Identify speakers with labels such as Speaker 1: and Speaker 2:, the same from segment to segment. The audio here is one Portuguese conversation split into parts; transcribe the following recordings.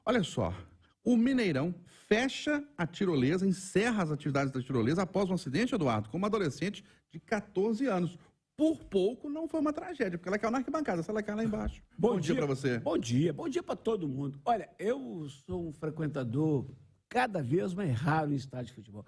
Speaker 1: Olha só, o Mineirão fecha a tirolesa, encerra as atividades da tirolesa após um acidente, Eduardo, com uma adolescente de 14 anos. Por pouco não foi uma tragédia, porque ela caiu na arquibancada, se ela caiu lá embaixo. Bom dia para você.
Speaker 2: Bom dia para todo mundo. Olha, eu sou um frequentador cada vez mais raro em estádio de futebol.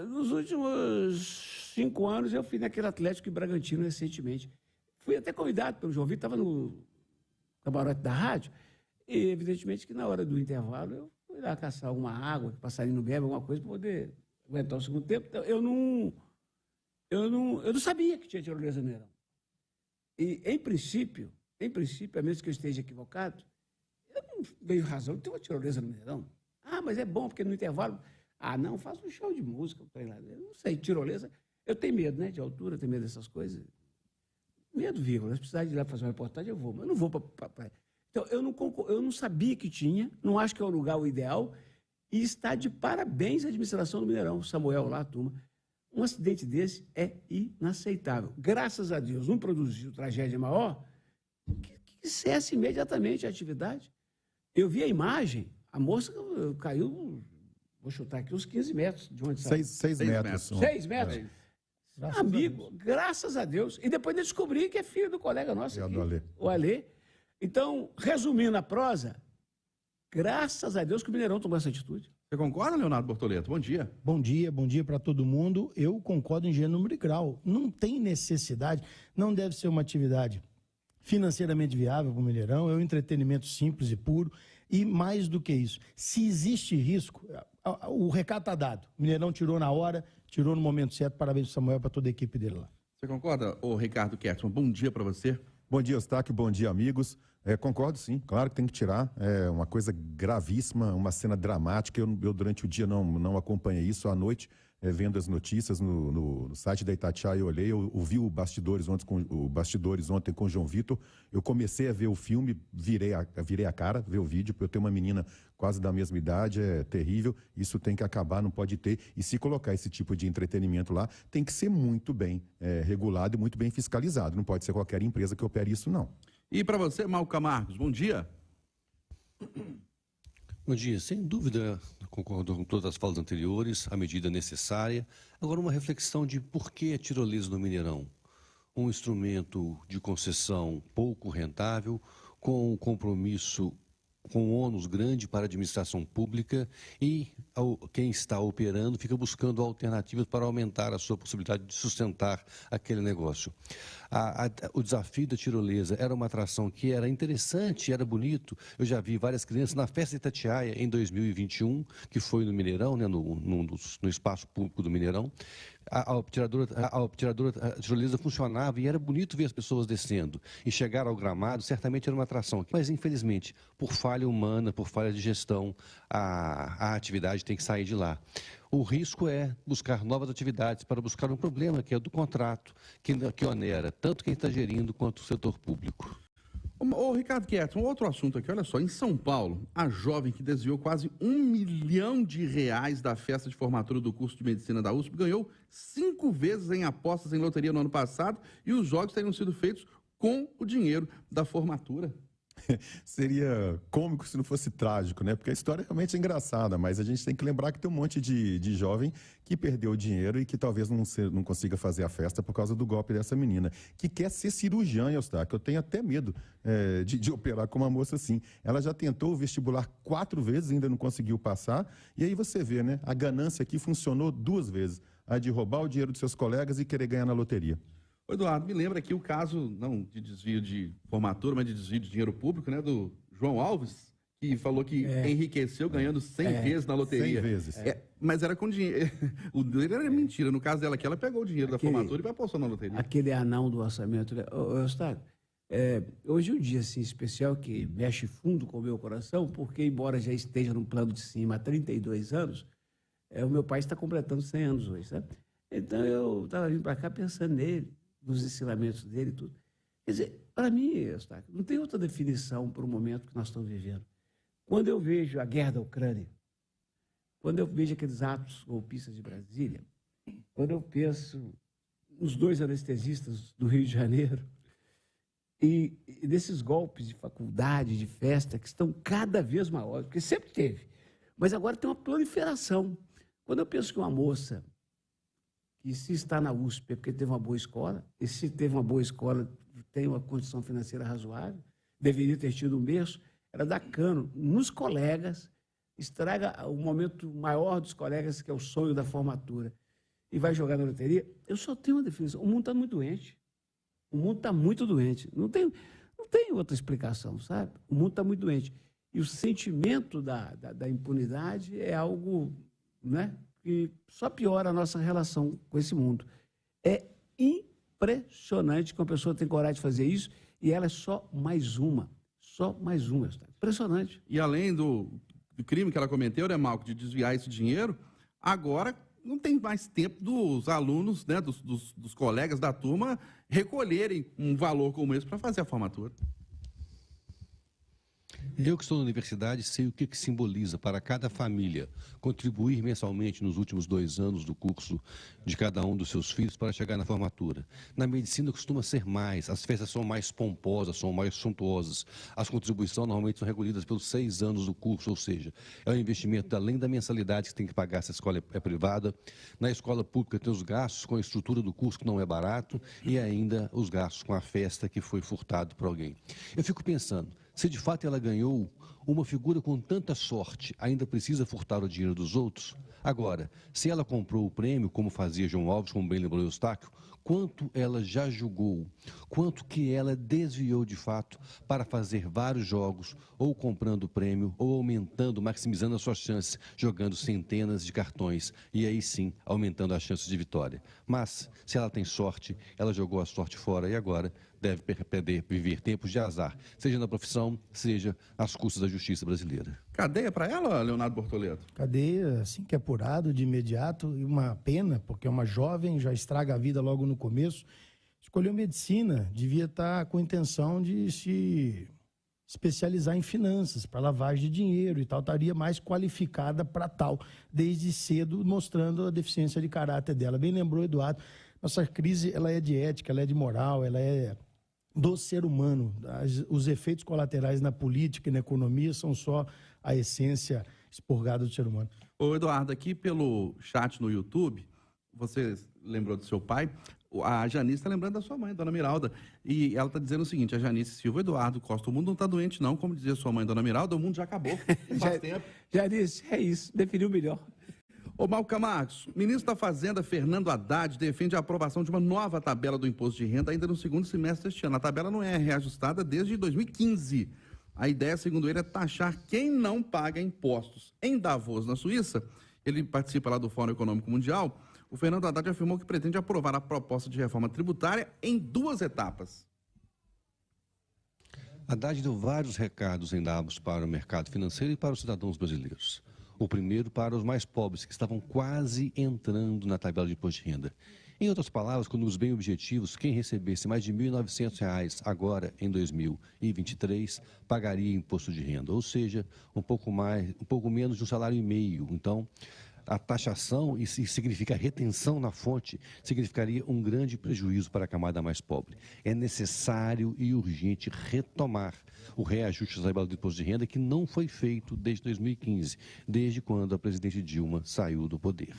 Speaker 2: Nos últimos 5 anos eu fui naquele Atlético e Bragantino recentemente. Fui até convidado pelo João Vitor, estava no camarote da rádio, e evidentemente que na hora do intervalo eu fui lá caçar uma água, que o passarinho não bebe, alguma coisa, para poder aguentar o segundo tempo. Então, eu não sabia que tinha tirolesa no Mineirão. E, em princípio, a menos que eu esteja equivocado, eu não vejo razão de ter uma tirolesa no Mineirão. Ah, mas é bom, porque no intervalo... Ah, não, faça um show de música. Eu não sei, tirolesa... Eu tenho medo, né, de altura, tenho medo dessas coisas. Medo, vírgula. Se precisar de ir lá fazer uma reportagem, eu vou. Mas eu não vou para... Então, eu não sabia que tinha, não acho que é o lugar o ideal, e está de parabéns a administração do Mineirão, Samuel lá, a turma. Um acidente desse é inaceitável. Graças a Deus, não produziu tragédia maior, que cesse imediatamente a atividade. Eu vi a imagem, a moça caiu, vou chutar aqui, uns 15 metros de onde saiu.
Speaker 3: 6 metros.
Speaker 2: 6 metros. Amigo, graças a Deus. E depois eu descobri que é filho do colega nosso aqui, o Alê. Então, resumindo a prosa, graças a Deus que o Mineirão tomou essa atitude.
Speaker 1: Você concorda, Leonardo Bortoleto? Bom dia.
Speaker 4: Bom dia para todo mundo. Eu concordo em gênero, número e grau. Não tem necessidade, não deve ser uma atividade financeiramente viável para o Mineirão, é um entretenimento simples e puro. E mais do que isso, se existe risco, o recado está dado. O Mineirão tirou na hora, tirou no momento certo. Parabéns ao Samuel, para toda a equipe dele lá.
Speaker 1: Você concorda, ô Ricardo Kertzmann? Bom dia para você.
Speaker 3: Bom dia, Eustáquio. Bom dia, amigos. Concordo, sim. Claro que tem que tirar. É uma coisa gravíssima, uma cena dramática. Eu durante o dia, não acompanhei isso. À noite, vendo as notícias no site da Itatiaia, eu olhei. Eu vi o Bastidores ontem com o João Vitor. Eu comecei a ver o filme, virei a cara, ver o vídeo, porque eu tenho uma menina quase da mesma idade, é terrível. Isso tem que acabar, não pode ter. E se colocar esse tipo de entretenimento lá, tem que ser muito bem regulado e muito bem fiscalizado. Não pode ser qualquer empresa que opere isso, não.
Speaker 1: E para você, Malca Marcos, bom dia.
Speaker 5: Bom dia. Sem dúvida, concordo com todas as falas anteriores, a medida necessária. Agora, uma reflexão de por que a tirolesa no Mineirão? Um instrumento de concessão pouco rentável, com um compromisso, com um ônus grande para a administração pública e quem está operando fica buscando alternativas para aumentar a sua possibilidade de sustentar aquele negócio. O desafio da tirolesa era uma atração que era interessante, era bonito. Eu já vi várias crianças na festa de Itatiaia em 2021, que foi no Mineirão, né, no espaço público do Mineirão. A tirolesa funcionava e era bonito ver as pessoas descendo. E chegar ao gramado certamente era uma atração. Mas, infelizmente, por falha humana, por falha de gestão, a atividade tem que sair de lá. O risco é buscar novas atividades para buscar um problema que é do contrato, que onera tanto quem está gerindo quanto o setor público.
Speaker 1: Ô Ricardo Kertzmann, um outro assunto aqui, olha só, em São Paulo, a jovem que desviou quase R$1 milhão da festa de formatura do curso de medicina da USP ganhou 5 vezes em apostas em loteria no ano passado e os jogos teriam sido feitos com o dinheiro da formatura.
Speaker 3: Seria cômico se não fosse trágico, né? Porque a história realmente é engraçada, mas a gente tem que lembrar que tem um monte de jovem que perdeu o dinheiro e que talvez não consiga fazer a festa por causa do golpe dessa menina, que quer ser cirurgiã, Eustáquio. Eu tenho até medo de operar com uma moça assim. Ela já tentou o vestibular 4 vezes, ainda não conseguiu passar, e aí você vê, né? A ganância aqui funcionou 2 vezes, a de roubar o dinheiro dos seus colegas e querer ganhar na loteria.
Speaker 1: Eduardo, me lembra aqui o caso, não de desvio de formatura, mas de desvio de dinheiro público, né, do João Alves, que falou que enriqueceu ganhando 100 vezes na loteria.
Speaker 3: 100 vezes.
Speaker 1: Mas era com dinheiro. O dele era mentira. No caso dela aqui, ela pegou o dinheiro da formatura e apostou na loteria.
Speaker 2: Aquele anão do orçamento. Eustáquio, hoje é um dia assim, especial que mexe fundo com o meu coração, porque, embora já esteja no plano de cima há 32 anos, o meu pai está completando 100 anos hoje, sabe? Então eu estava vindo para cá pensando nele, nos ensinamentos dele e tudo. Quer dizer, para mim, Eustáquio, não tem outra definição para o momento que nós estamos vivendo. Quando eu vejo a guerra da Ucrânia, quando eu vejo aqueles atos golpistas de Brasília, quando eu penso nos 2 anestesistas do Rio de Janeiro, E desses golpes de faculdade, de festa, que estão cada vez maiores, porque sempre teve, mas agora tem uma proliferação. Quando eu penso que uma moça, que se está na USP é porque teve uma boa escola, e se teve uma boa escola, tem uma condição financeira razoável, deveria ter tido um berço, ela dá cano nos colegas, estraga o momento maior dos colegas, que é o sonho da formatura, e vai jogar na loteria. Eu só tenho uma definição: o mundo está muito doente. O mundo está muito doente. Não tem outra explicação, sabe? O mundo está muito doente. E o sentimento da impunidade é algo, né, que só piora a nossa relação com esse mundo. É impressionante que uma pessoa tem coragem de fazer isso e ela é só mais uma. Só mais uma. Impressionante.
Speaker 1: E além do crime que ela cometeu, né, Malco, de desviar esse dinheiro, agora não tem mais tempo dos alunos, né, dos colegas da turma, recolherem um valor como esse para fazer a formatura.
Speaker 5: Eu que estou na universidade sei o que simboliza para cada família contribuir mensalmente nos últimos 2 anos do curso de cada um dos seus filhos para chegar na formatura. Na medicina costuma ser mais, as festas são mais pomposas, são mais suntuosas. As contribuições normalmente são recolhidas pelos 6 anos do curso, ou seja, é um investimento além da mensalidade que tem que pagar se a escola é privada. Na escola pública tem os gastos com a estrutura do curso, que não é barato, e ainda os gastos com a festa que foi furtado por alguém. Eu fico pensando, se de fato ela ganhou, uma figura com tanta sorte ainda precisa furtar o dinheiro dos outros? Agora, se ela comprou o prêmio, como fazia João Alves, como bem lembrou Eustáquio, quanto ela já julgou, quanto que ela desviou de fato para fazer vários jogos, ou comprando o prêmio, ou aumentando, maximizando as suas chances, jogando centenas de cartões, e aí sim, aumentando as chances de vitória. Mas, se ela tem sorte, ela jogou a sorte fora e agora deve viver tempos de azar, seja na profissão, seja às custas da justiça brasileira.
Speaker 1: Cadeia para ela, Leonardo Bortoleto?
Speaker 4: Cadeia, assim que é apurado, de imediato, e uma pena, porque é uma jovem, já estraga a vida logo no começo. Escolheu medicina, devia estar com a intenção de se especializar em finanças, para lavagem de dinheiro e tal, estaria mais qualificada para tal, desde cedo, mostrando a deficiência de caráter dela. Bem lembrou, Eduardo, nossa crise ela é de ética, ela é de moral, ela é do ser humano. Os efeitos colaterais na política e na economia são só a essência expurgada do ser humano.
Speaker 1: Ô, Eduardo, aqui pelo chat no YouTube, você lembrou do seu pai, a Janice está lembrando da sua mãe, Dona Miralda, e ela está dizendo o seguinte: a Janice Silva, Eduardo Costa, o mundo não está doente não, como dizia sua mãe, Dona Miralda, o mundo já acabou, faz tempo.
Speaker 2: Janice, é isso, definiu melhor.
Speaker 1: Ô, Malco Marcos, ministro da Fazenda, Fernando Haddad, defende a aprovação de uma nova tabela do imposto de renda ainda no segundo semestre deste ano. A tabela não é reajustada desde 2015. A ideia, segundo ele, é taxar quem não paga impostos. Em Davos, na Suíça, ele participa lá do Fórum Econômico Mundial, o Fernando Haddad afirmou que pretende aprovar a proposta de reforma tributária em 2 etapas.
Speaker 5: Haddad deu vários recados em Davos para o mercado financeiro e para os cidadãos brasileiros. O primeiro para os mais pobres, que estavam quase entrando na tabela de imposto de renda. Em outras palavras, com números bem objetivos, quem recebesse mais de R$ 1.900 agora, em 2023, pagaria imposto de renda, ou seja, um pouco menos de um salário e meio. Então, a taxação, e significa retenção na fonte, significaria um grande prejuízo para a camada mais pobre. É necessário e urgente retomar o reajuste da tabela do imposto de renda, que não foi feito desde 2015, desde quando a presidente Dilma saiu do poder.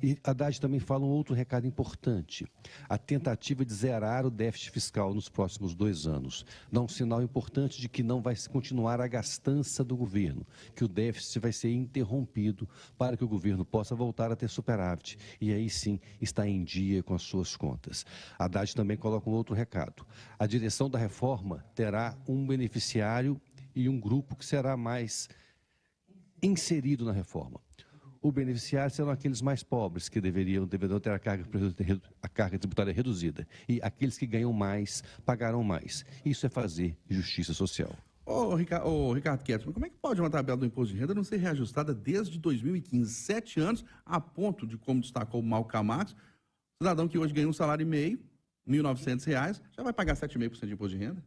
Speaker 5: E Haddad também fala um outro recado importante: a tentativa de zerar o déficit fiscal nos próximos 2 anos. Dá um sinal importante de que não vai continuar a gastança do governo, que o déficit vai ser interrompido para que o governo possa voltar a ter superávit e aí sim está em dia com as suas contas. Haddad também coloca um outro recado: a direção da reforma terá um beneficiário e um grupo que será mais inserido na reforma. O beneficiário serão aqueles mais pobres, que deverão ter a carga tributária reduzida, e aqueles que ganham mais pagarão mais. Isso é fazer justiça social.
Speaker 1: Ô, Ricardo Ketchum, como é que pode uma tabela do imposto de renda não ser reajustada desde 2015, 7 anos, a ponto de, como destacou o Malco Marcos, cidadão que hoje ganha um salário e meio, R$ 1.900, já vai pagar 7,5% de imposto de renda?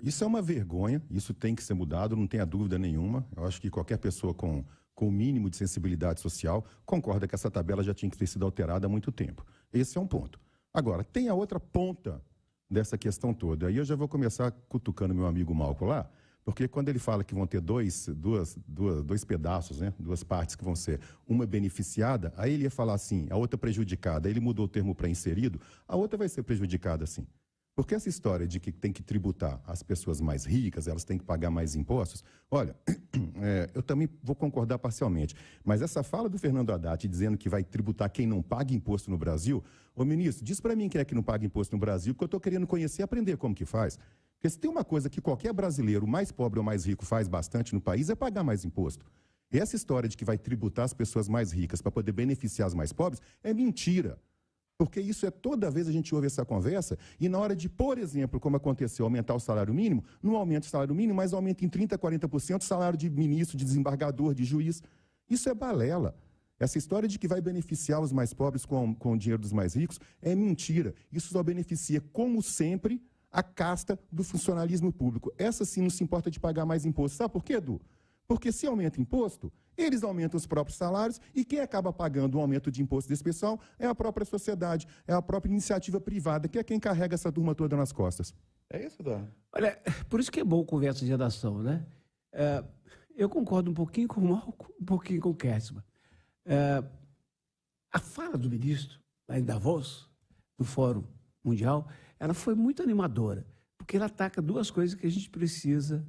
Speaker 3: Isso é uma vergonha, isso tem que ser mudado, não tenha dúvida nenhuma. Eu acho que qualquer pessoa com o mínimo de sensibilidade social concorda que essa tabela já tinha que ter sido alterada há muito tempo. Esse é um ponto. Agora, tem a outra ponta dessa questão toda. Aí eu já vou começar cutucando meu amigo Malco lá, porque quando ele fala que vão ter dois pedaços, né? Duas partes que vão ser uma beneficiada, aí ele ia falar assim, a outra prejudicada. Aí ele mudou o termo para inserido, a outra vai ser prejudicada sim. Porque essa história de que tem que tributar as pessoas mais ricas, elas têm que pagar mais impostos, olha, eu também vou concordar parcialmente, mas essa fala do Fernando Haddad dizendo que vai tributar quem não paga imposto no Brasil, ô ministro, diz para mim quem é que não paga imposto no Brasil, porque eu estou querendo conhecer e aprender como que faz. Porque se tem uma coisa que qualquer brasileiro, mais pobre ou mais rico, faz bastante no país, é pagar mais imposto. E essa história de que vai tributar as pessoas mais ricas para poder beneficiar as mais pobres é mentira. Porque isso toda vez a gente ouve essa conversa e na hora de, por exemplo, como aconteceu, aumentar o salário mínimo, não aumenta o salário mínimo, mas aumenta em 30%, 40% o salário de ministro, de desembargador, de juiz. Isso é balela. Essa história de que vai beneficiar os mais pobres com o dinheiro dos mais ricos é mentira. Isso só beneficia, como sempre, a casta do funcionalismo público. Essa sim não se importa de pagar mais imposto. Sabe por quê, Edu? Porque se aumenta imposto, eles aumentam os próprios salários e quem acaba pagando o aumento de imposto desse pessoal é a própria sociedade, é a própria iniciativa privada, que é quem carrega essa turma toda nas costas.
Speaker 1: É isso, Eduardo?
Speaker 2: Olha, por isso que é bom conversa de redação, né? Eu concordo um pouquinho com o Malco, um pouquinho com o Kertzmann. A fala do ministro, lá em Davos, do Fórum Mundial, ela foi muito animadora, porque ela ataca duas coisas que a gente precisa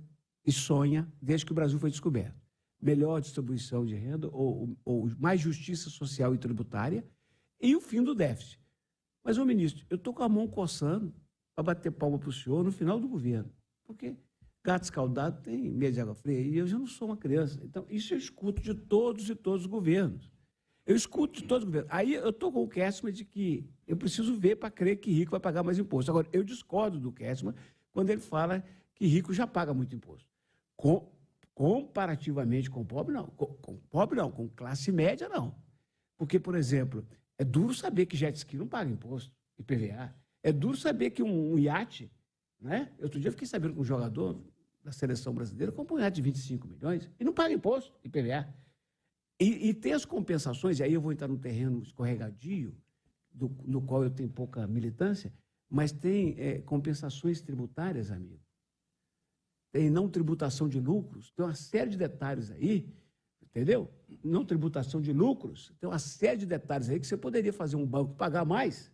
Speaker 2: e sonha desde que o Brasil foi descoberto. Melhor distribuição de renda, ou mais justiça social e tributária, e o fim do déficit. Mas, ô ministro, eu estou com a mão coçando para bater palma para o senhor no final do governo, porque gato escaldado tem medo de água fria, e eu já não sou uma criança. Então, isso eu escuto de todos e todos os governos. Eu escuto de todos os governos. Aí eu estou com o Kertzmann de que eu preciso ver para crer que rico vai pagar mais imposto. Agora, eu discordo do Kertzmann quando ele fala que rico já paga muito imposto. Comparativamente com pobre, não. Com pobre, não. Com classe média, não. Porque, por exemplo, é duro saber que jet ski não paga imposto, IPVA. É duro saber que um iate, né? Outro dia eu fiquei sabendo que um jogador da seleção brasileira comprou um iate de 25 milhões e não paga imposto, IPVA. E tem as compensações, e aí eu vou entrar num terreno escorregadio, no qual eu tenho pouca militância, mas tem compensações tributárias, amigo. Tem não tributação de lucros, tem uma série de detalhes aí, entendeu? Não tributação de lucros, tem uma série de detalhes aí que você poderia fazer um banco pagar mais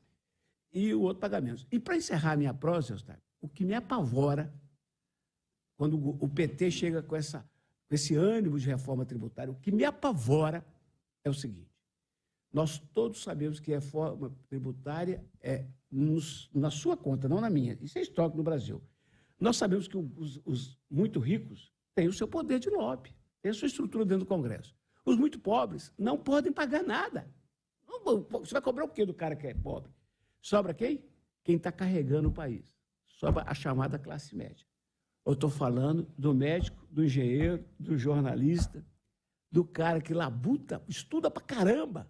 Speaker 2: e o outro pagar menos. E para encerrar a minha prosa, Eustáquio, o que me apavora quando o PT chega com esse ânimo de reforma tributária, o que me apavora é o seguinte: nós todos sabemos que a reforma tributária é na sua conta, não na minha. Isso é histórico no Brasil. Nós sabemos que os muito ricos têm o seu poder de lobby, têm a sua estrutura dentro do Congresso. Os muito pobres não podem pagar nada. Você vai cobrar o quê do cara que é pobre? Sobra quem? Quem está carregando o país. Sobra a chamada classe média. Eu estou falando do médico, do engenheiro, do jornalista, do cara que labuta, estuda pra caramba.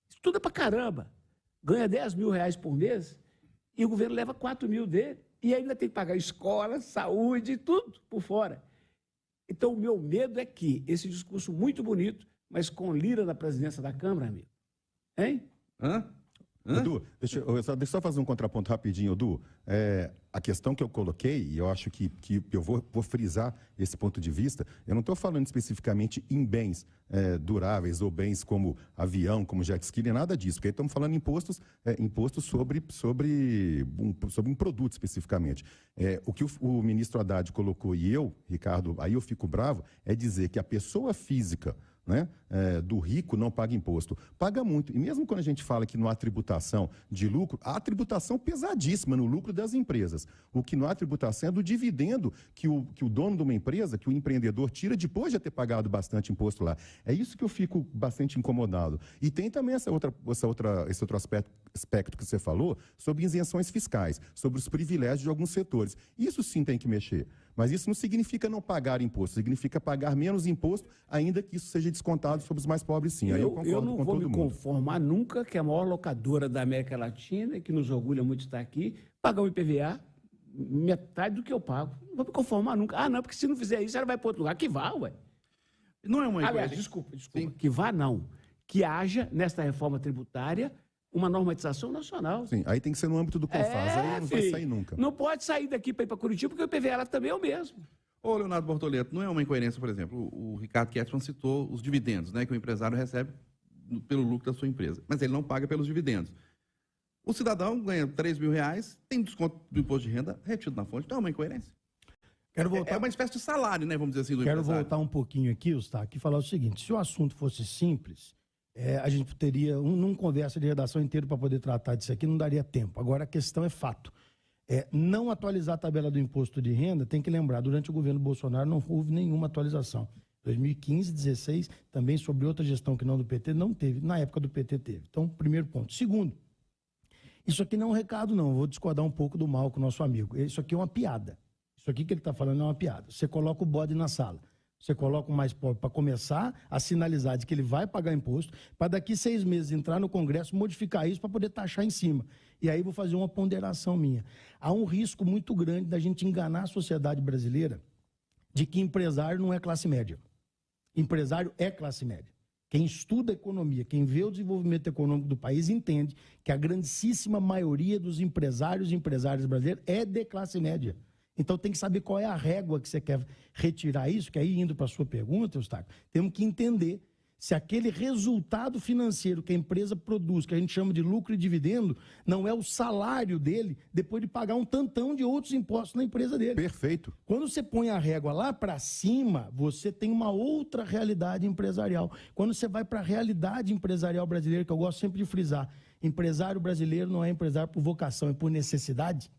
Speaker 2: Estuda pra caramba. Ganha 10 mil reais por mês e o governo leva 4 mil dele. E ainda tem que pagar escola, saúde, tudo por fora. Então, o meu medo é que esse discurso muito bonito, mas com Lira na presidência da Câmara, amigo. Hein?
Speaker 3: Edu, deixa eu só fazer um contraponto rapidinho, Edu. A questão que eu coloquei, e eu acho que eu vou frisar esse ponto de vista, eu não estou falando especificamente em bens duráveis ou bens como avião, como jet ski, nem nada disso, porque aí estamos falando impostos sobre um produto especificamente. O que o ministro Haddad colocou, e eu, Ricardo, aí eu fico bravo, é dizer que a pessoa física, né, do rico não paga imposto. Paga muito. E mesmo quando a gente fala que não há tributação de lucro, há tributação pesadíssima no lucro das empresas. O que não há tributação é do dividendo que o dono de uma empresa, que o empreendedor tira depois de ter pagado bastante imposto lá. É isso que eu fico bastante incomodado. E tem também esse outro aspecto que você falou sobre isenções fiscais, sobre os privilégios de alguns setores. Isso sim tem que mexer. Mas isso não significa não pagar imposto, significa pagar menos imposto, ainda que isso seja descontado sobre os mais pobres, sim. Aí eu concordo com todo mundo.
Speaker 2: Eu não vou me conformar nunca que a maior locadora da América Latina, que nos orgulha muito estar aqui, pagar o IPVA metade do que eu pago. Não vou me conformar nunca. Ah, não, porque se não fizer isso, ela vai para outro lugar. Que vá, ué.
Speaker 1: Não é uma
Speaker 2: Aliás, desculpa. Que vá, não. Que haja, nesta reforma tributária, uma normatização nacional.
Speaker 3: Sim, aí tem que ser no âmbito do CONFAS, aí não vai
Speaker 2: filho,
Speaker 3: sair nunca.
Speaker 2: Não pode sair daqui para ir para Curitiba, porque o IPVA também é o mesmo.
Speaker 1: Ô, Leonardo Bortoleto, não é uma incoerência, por exemplo, o Ricardo Ketchman citou os dividendos, né, que o empresário recebe pelo lucro da sua empresa, mas ele não paga pelos dividendos. O cidadão ganha R$3.000, tem desconto do imposto de renda retido na fonte, não é uma incoerência?
Speaker 4: Quero voltar...
Speaker 1: É uma espécie de salário, né, vamos dizer assim, do
Speaker 4: Quero
Speaker 1: empresário.
Speaker 4: voltar um pouquinho aqui, Eustáquio, e falar o seguinte: se o assunto fosse simples, a gente teria num conversa de redação inteiro para poder tratar disso aqui, não daria tempo. Agora, a questão é fato. Não atualizar a tabela do imposto de renda, tem que lembrar, durante o governo Bolsonaro não houve nenhuma atualização. 2015, 2016, também sobre outra gestão que não do PT, não teve. Na época do PT teve. Então, primeiro ponto. Segundo, isso aqui não é um recado, não. Eu vou discordar um pouco do Malco, nosso amigo. Isso aqui é uma piada. Isso aqui que ele está falando é uma piada. Você coloca o bode na sala. Você coloca o mais pobre para começar a sinalizar de que ele vai pagar imposto, para daqui 6 meses entrar no Congresso, modificar isso para poder taxar em cima. E aí vou fazer uma ponderação minha. Há um risco muito grande da gente enganar a sociedade brasileira de que empresário não é classe média. Empresário é classe média. Quem estuda economia, quem vê o desenvolvimento econômico do país, entende que a grandíssima maioria dos empresários e empresárias brasileiros é de classe média. Então tem que saber qual é a régua que você quer retirar isso, que aí, indo para a sua pergunta, Eustáquio, temos que entender se aquele resultado financeiro que a empresa produz, que a gente chama de lucro e dividendo, não é o salário dele depois de pagar um tantão de outros impostos na empresa dele.
Speaker 3: Perfeito.
Speaker 4: Quando você põe a régua lá para cima, você tem uma outra realidade empresarial. Quando você vai para a realidade empresarial brasileira, que eu gosto sempre de frisar, empresário brasileiro não é empresário por vocação, é por necessidade.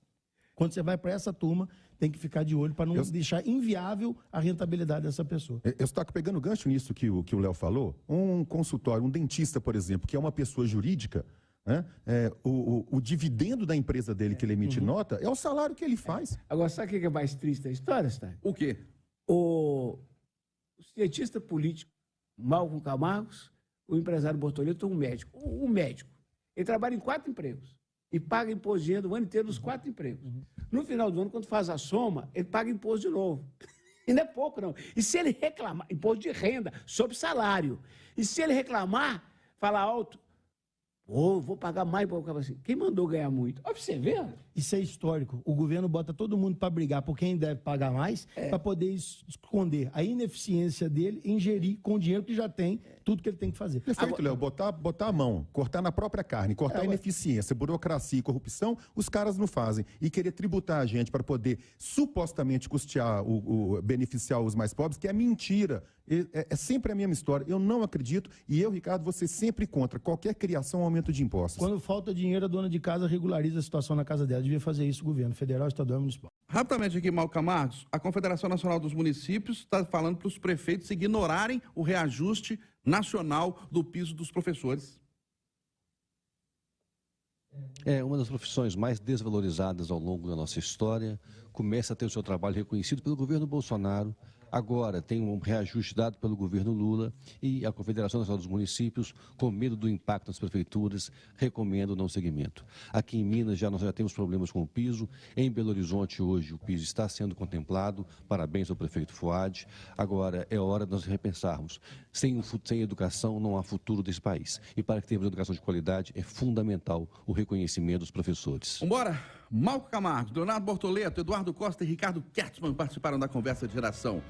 Speaker 4: Quando você vai para essa turma, tem que ficar de olho para não deixar inviável a rentabilidade dessa pessoa.
Speaker 3: Eu estou pegando gancho nisso que o Léo falou. Um consultório, um dentista, por exemplo, que é uma pessoa jurídica, né? O dividendo da empresa dele que ele emite nota é o salário que ele faz.
Speaker 2: Agora, sabe o que é mais triste da história, Stein?
Speaker 1: O quê?
Speaker 2: O cientista político Malcolm Camargos, o empresário Bortoleto, um médico. O médico, ele trabalha em 4 empregos. E paga imposto de renda o ano inteiro nos 4 empregos. No final do ano, quando faz a soma, ele paga imposto de novo. E não é pouco, não. E se ele reclamar, imposto de renda, sobre salário. E se ele reclamar, falar alto, vou pagar mais. Assim, quem mandou ganhar muito? Olha pra você ver.
Speaker 4: Isso é histórico. O governo bota todo mundo para brigar por quem deve pagar mais, para poder esconder a ineficiência dele em gerir com o dinheiro que já tem tudo que ele tem que fazer.
Speaker 3: Perfeito, Léo. Botar a mão, cortar na própria carne, cortar a ineficiência, burocracia e corrupção, os caras não fazem. E querer tributar a gente para poder supostamente custear, beneficiar os mais pobres, que é mentira. É sempre a mesma história. Eu não acredito. E eu, Ricardo, você sempre contra qualquer criação ou aumento de impostos.
Speaker 4: Quando falta dinheiro, a dona de casa regulariza a situação na casa dela. Devia fazer isso o governo federal, estadual e municipal.
Speaker 1: Rapidamente aqui, Malco Camargos, a Confederação Nacional dos Municípios está falando para os prefeitos ignorarem o reajuste nacional do piso dos professores.
Speaker 5: É uma das profissões mais desvalorizadas ao longo da nossa história. Começa a ter o seu trabalho reconhecido pelo governo Bolsonaro. Agora tem um reajuste dado pelo governo Lula e a Confederação Nacional dos Municípios, com medo do impacto nas prefeituras, recomenda o não segmento. Aqui em Minas nós já temos problemas com o piso. Em Belo Horizonte hoje o piso está sendo contemplado. Parabéns ao prefeito Fuad. Agora é hora de nós repensarmos. Sem educação não há futuro desse país. E para que tenhamos educação de qualidade é fundamental o reconhecimento dos professores.
Speaker 1: Vambora! Malco Camargos, Leonardo Bortoleto, Eduardo Costa e Ricardo Ketchman participaram da conversa de geração.